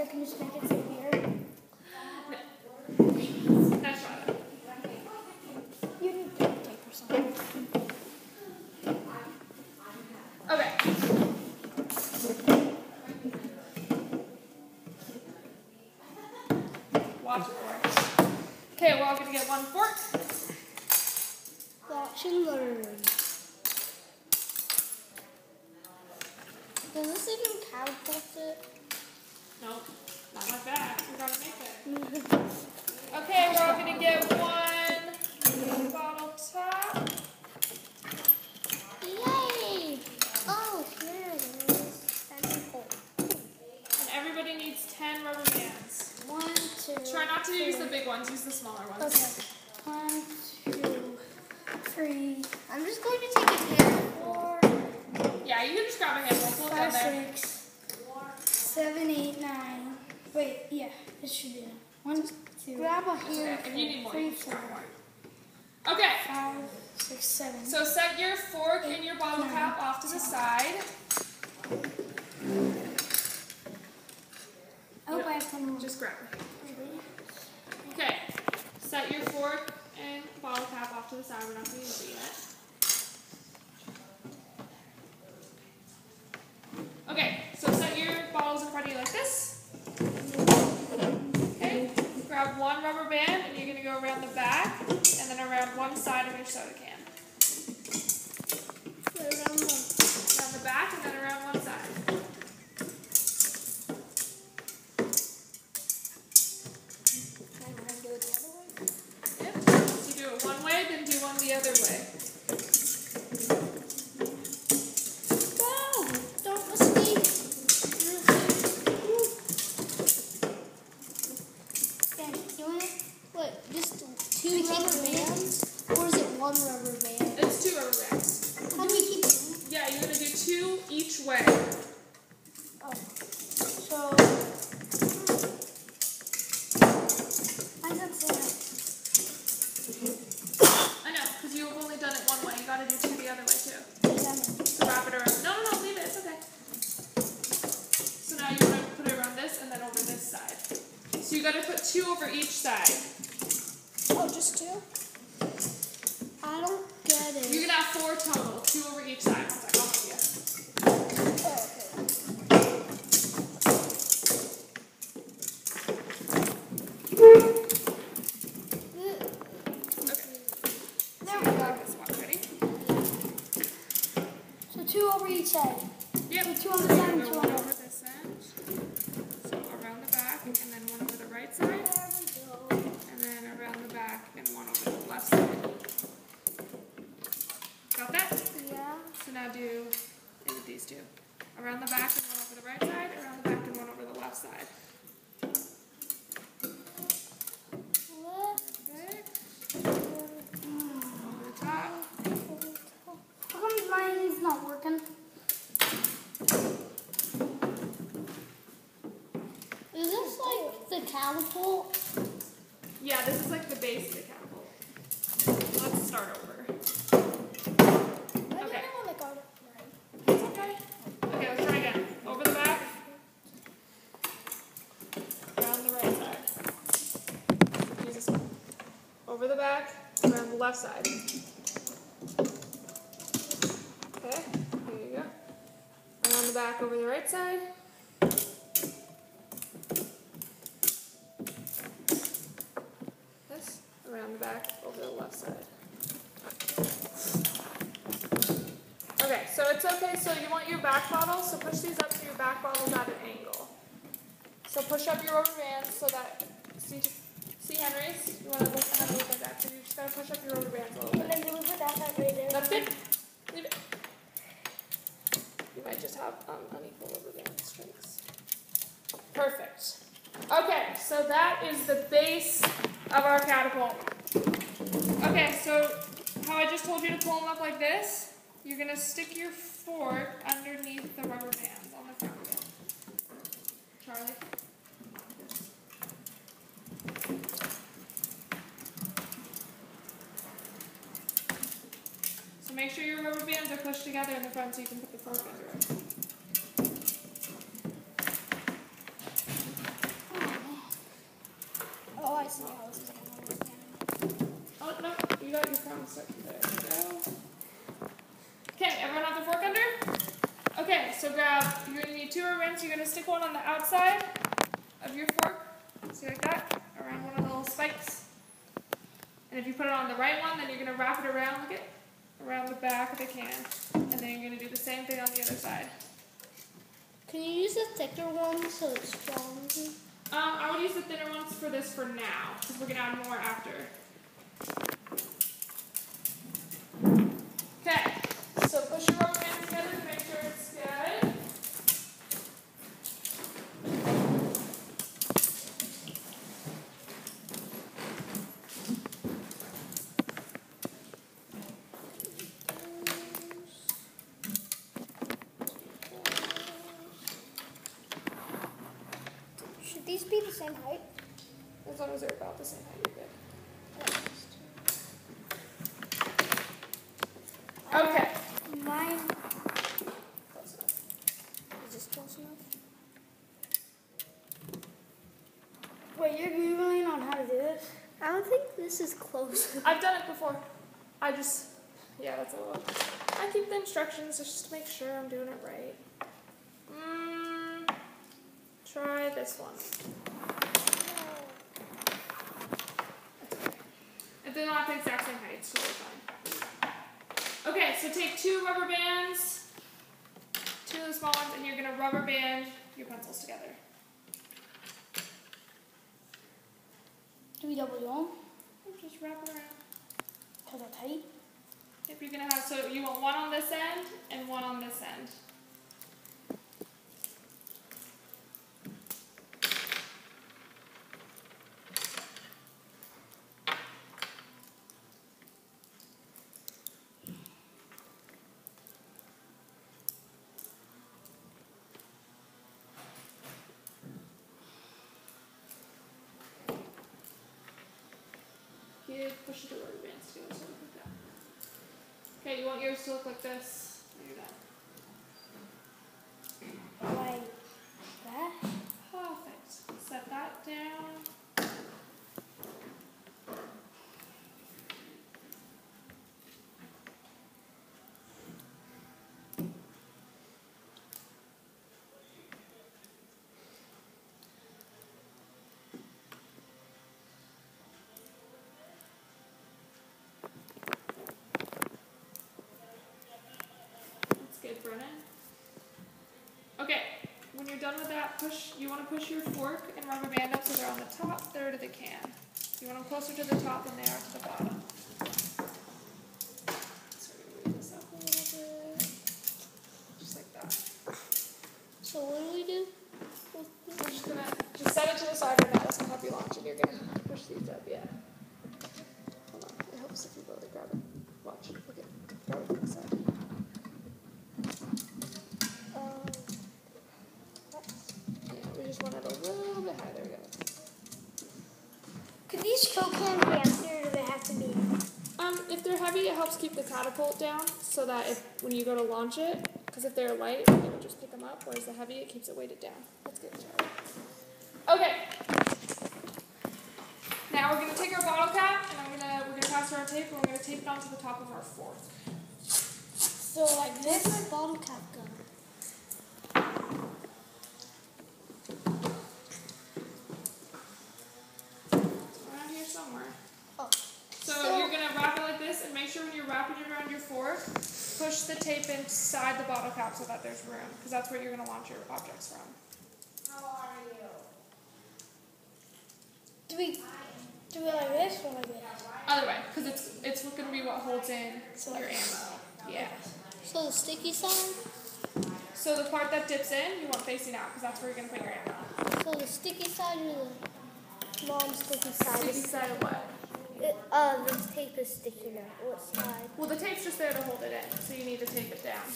can just make it sit here. Nice try. You need duct tape or something. Okay. Watch it work. Okay, we're all going to get one fork. Watch and learn. Does this even catapult it? Nope, not like that. We gotta make it. Okay, we're all going to get one bottle top. Yay! Oh, here it is. Catapult. And everybody needs 10 rubber bands. 1, 2. Try not to use the big ones, use the smaller ones. Okay. 1, 2, 3. I'm just going to take a handful. Yeah, you can just grab a handful. We'll 5, get there. 6, 7, 8, 9. Wait, yeah, it should be 1, 2. Grab a handful. Okay, if you need more, 3, you just 4, grab more. Okay. 5, 6, 7. So set your fork and your bottle cap off to the side. Oh, I have one more. Just grab it. Okay. Set your fork and bottle cap off to the side. We're not going to use it yet. Okay. So set your bottles in front of you like this. Okay. Grab one rubber band and you're going to go around the back and then around one side of your soda can. Around the back and then around one side. Yep. So you do it one way, then do one the other way. Go! Don't mistake. Okay, you want it? What, just 2 rubber bands? Or is it 1 rubber band? It's 2 rubber bands. How do we keep it? Yeah, you're going to do 2 each way. Oh. So, I don't say that. I know, because you've only done it one way. You got to do 2 the other way too. Yeah. So wrap it around. No, leave it. It's okay. So now you want to put it around this and then over this side. So you got to put 2 over each side. Oh, just 2? I don't get it. You're going to have 4 total. 2 over each side. One sec, I'll help you. Oh, okay. There we go. This one, ready? So 2 over each side. Yep. So 2 on the side and 2 Go on one the over this end. So around the back and then one over the right side. There we go. And then around the back and one over the left side. Got that? Yeah. So now do these 2. Around the back and one over the right side, around the back and one over the left side. Perfect. Over the top. How come mine is not working? Is this like the catapult? Yeah, this is like the base of the catapult. Let's start over. Okay. It's okay. Okay, let's try again. Over the back. Around the right side. Use this one. Over the back, around the left side. Okay, here you go. Around the back, over the right side. This, around the back, over the left side. Okay, so it's okay. So you want your back bottle, so push these up so your back bottle's at an angle. So push up your rubber bands so that, see Henry's? You want to have a look like that. So you just got to push up your rubber bands a little bit. And then you look at that right there. That's it. Leave it. You might just have unequal rubber band strings. Perfect. Okay, so that is the base of our catapult. Okay, so how I just told you to pull them up like this, you're going to stick your fork underneath the rubber bands on the front of it. Charlie? So make sure your rubber bands are pushed together in the front so you can put the fork under it. Start from there. There we go. Okay, everyone have their fork under? Okay, so you're going to need 2 rubber bands. You're going to stick one on the outside of your fork. See, like that, around one of the little spikes. And if you put it on the right one, then you're going to wrap it around, look at, around the back of the can. And then you're going to do the same thing on the other side. Can you use a thicker one so it's strong? I would use the thinner ones for this for now, because we're going to add more after. Okay, so push your rubber band together to make sure it's good. Should these be the same height? As long as they're about the same height, you're good. Okay. Mine. Close enough. Is this close enough? Wait, you're Googling on how to do this? I don't think this is close. I've done it before. Yeah, that's a little. I keep the instructions just to make sure I'm doing it right. Try this one. That's okay. If they're not the exact same height, it's totally fine. Okay, so take 2 rubber bands, 2 of the small ones, and you're going to rubber band your pencils together. Do we double them? Just wrap it around. Because they're tight? If you're going to have, so you want one on this end and one on this end. Push the rubber bands together so like that. Okay, you want yours to look like this. There you go. Like that? Perfect. Set that down. Good, Brennan. Okay, when you're done with that, you want to push your fork and rubber band up so they're on the top third of the can. You want them closer to the top than they are to the bottom. So we're going to raise this up a little bit. Just like that. So what do we do? We're just going to set it to the side right now. That's going to help you launch, and you're going to push these up, yeah. Hold on, it helps if you really grab it. Watch, look at, grab it from the side. Just want it a little bit higher. There we go. Could these Coke cans be empty or do they have to be? If they're heavy, it helps keep the catapult down so that when you go to launch it, because if they're light, it would just pick them up, whereas the heavy, it keeps it weighted down. Let's get started. Okay. Now we're going to take our bottle cap and we're going to pass her our tape and we're going to tape it onto the top of our fork. So like this? Where's my bottle cap go? Somewhere. Oh. So you're going to wrap it like this, and make sure when you're wrapping it around your fork, push the tape inside the bottle cap so that there's room, because that's where you're going to launch your objects from. How are you? Do we like this or like this? Other way, because it's going to be what holds in your ammo. Yeah. So the sticky side? So the part that dips in, you want facing out, because that's where you're going to put your ammo. So the sticky side or the non-sticky side? Sticky side of what? The tape is sticking out. What side? Well, the tape's just there to hold it in, so you need to tape it down.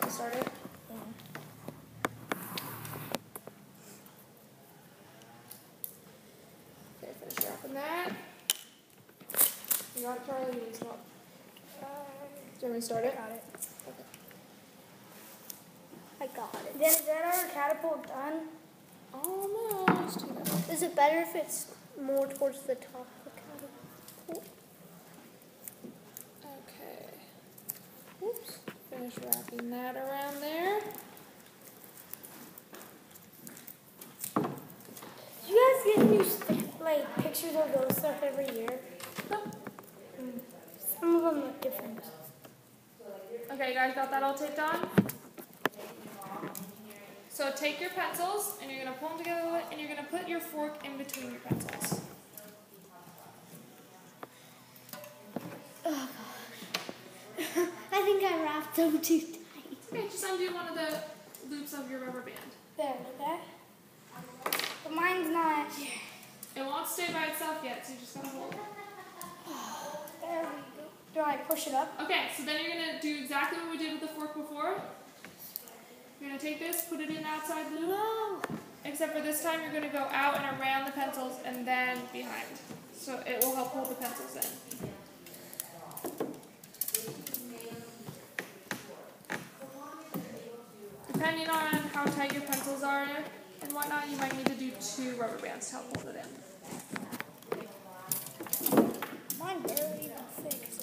Start it? Okay, finish wrapping that. You got it, Charlie? You need some help? Do you want me to start it? Got it. Okay. I got it. Then is that our catapult done? Almost. Is it better if it's more towards the top of the catapult? Finish wrapping that around there. Do you guys get new pictures of those stuff every year? Nope. Some of them look different. Okay, you guys got that all taped on? So take your pencils and you're going to pull them together a little bit and you're going to put your fork in between your pencils. Oh gosh. I think I wrapped them too tight. Okay, just undo one of the loops of your rubber band. There, like that. But mine's not. It won't stay by itself yet, so you just gotta hold it. There we go. Do I push it up? Okay, so then you're gonna do exactly what we did with the fork before. You're gonna take this, put it in the outside loop. No. Except for this time, you're gonna go out and around the pencils and then behind. So it will help hold the pencils in. Depending on how tight your pencils are and whatnot, you might need to do 2 rubber bands to help hold it in. Mine barely even fits.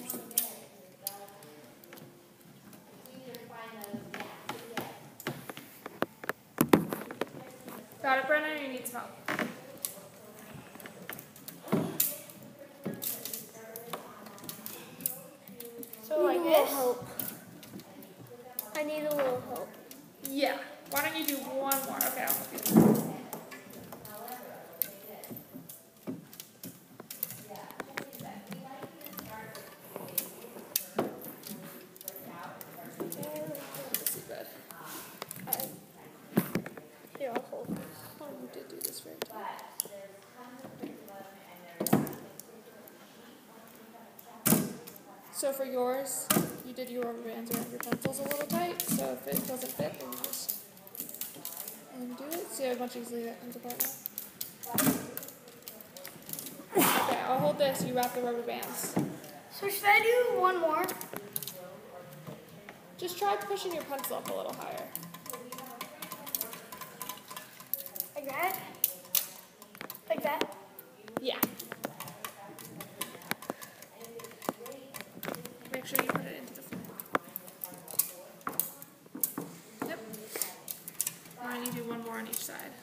Got it, Brennan, or you need some help? So like this? Help. I need a little help. Yeah. Why don't you do one more? Okay, I'll help you. Here, I'll hold this. Oh, you did do this very tight. So for yours, you did your rubber bands around your pencils a little tight, so if it doesn't fit, then you just undo it. See how much easily that comes apart now? Okay, I'll hold this, you wrap the rubber bands. So should I do one more? Just try pushing your pencil up a little higher. Like that? Like that? Yeah. Make sure you put it into the frame. Yep. Now I need to do one more on each side.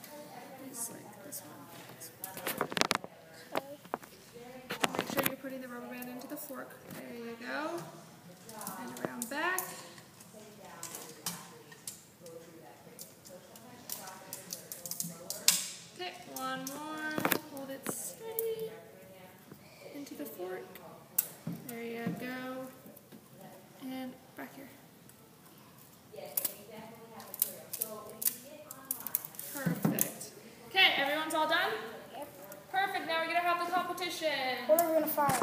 Just like this one. Make sure you're putting the rubber band into the fork. There you go. And around back. Okay, one more. Hold it steady. Into the fork. There you go. And back here. Perfect. Okay, everyone's all done? Yep. Perfect, now we're going to have the competition. What are we going to fire?